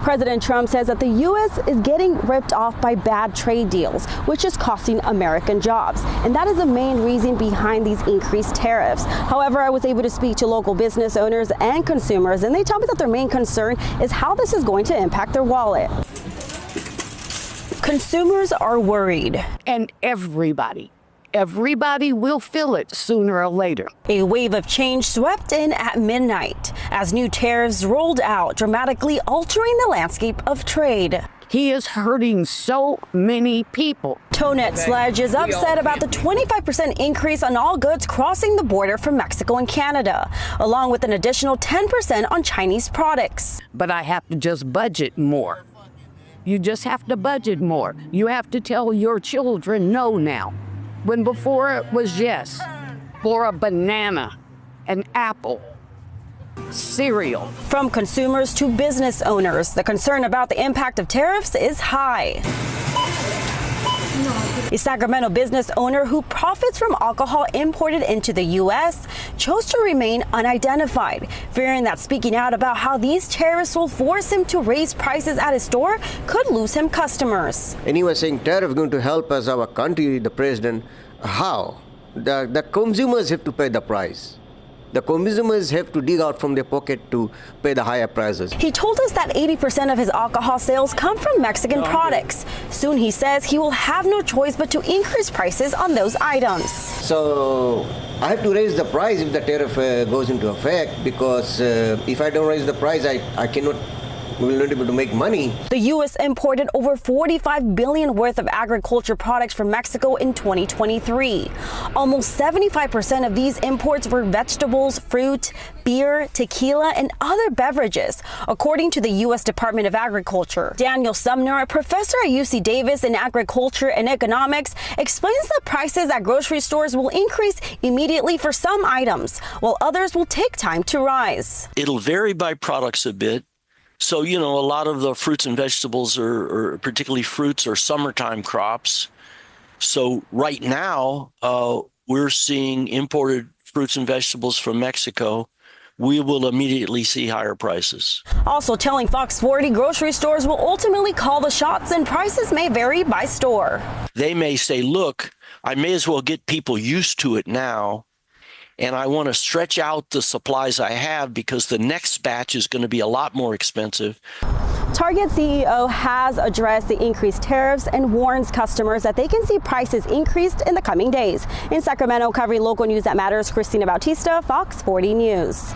President Trump says that the U.S. is getting ripped off by bad trade deals, which is costing American jobs. And that is the main reason behind these increased tariffs. However, I was able to speak to local business owners and consumers, and they tell me that their main concern is how this is going to impact their wallet. Consumers are worried. And everybody will feel it sooner or later. A wave of change swept in at midnight as new tariffs rolled out, dramatically altering the landscape of trade. He is hurting so many people. Tonette Sledge is upset about the 25% increase on all goods crossing the border from Mexico and Canada, along with an additional 10% on Chinese products. But I have to just budget more. You just have to budget more. You have to tell your children no now. When before it was yes, for a banana, an apple, cereal. From consumers to business owners, the concern about the impact of tariffs is high. A Sacramento business owner who profits from alcohol imported into the U.S. chose to remain unidentified, fearing that speaking out about how these tariffs will force him to raise prices at his store could lose him customers. And he was saying tariff going to help us, our country, the president. How? The consumers have to pay the price. The consumers have to dig out from their pocket to pay the higher prices. He told us that 80% of his alcohol sales come from Mexican products. Soon he says he will have no choice but to increase prices on those items. So I have to raise the price if the tariff goes into effect, because if I don't raise the price, we will not be able to make money. The U.S. imported over $45 billion worth of agriculture products from Mexico in 2023. Almost 75% of these imports were vegetables, fruit, beer, tequila, and other beverages, according to the U.S. Department of Agriculture. Daniel Sumner, a professor at UC Davis in agriculture and economics, explains that prices at grocery stores will increase immediately for some items, while others will take time to rise. It'll vary by products a bit. So, a lot of the fruits and vegetables or particularly fruits are summertime crops. So right now, we're seeing imported fruits and vegetables from Mexico. We will immediately see higher prices. Also telling Fox 40, grocery stores will ultimately call the shots and prices may vary by store. They may say, look, I may as well get people used to it now. And I want to stretch out the supplies I have because the next batch is going to be a lot more expensive. Target CEO has addressed the increased tariffs and warns customers that they can see prices increased in the coming days. In Sacramento, covering local news that matters, Christina Bautista, Fox 40 News.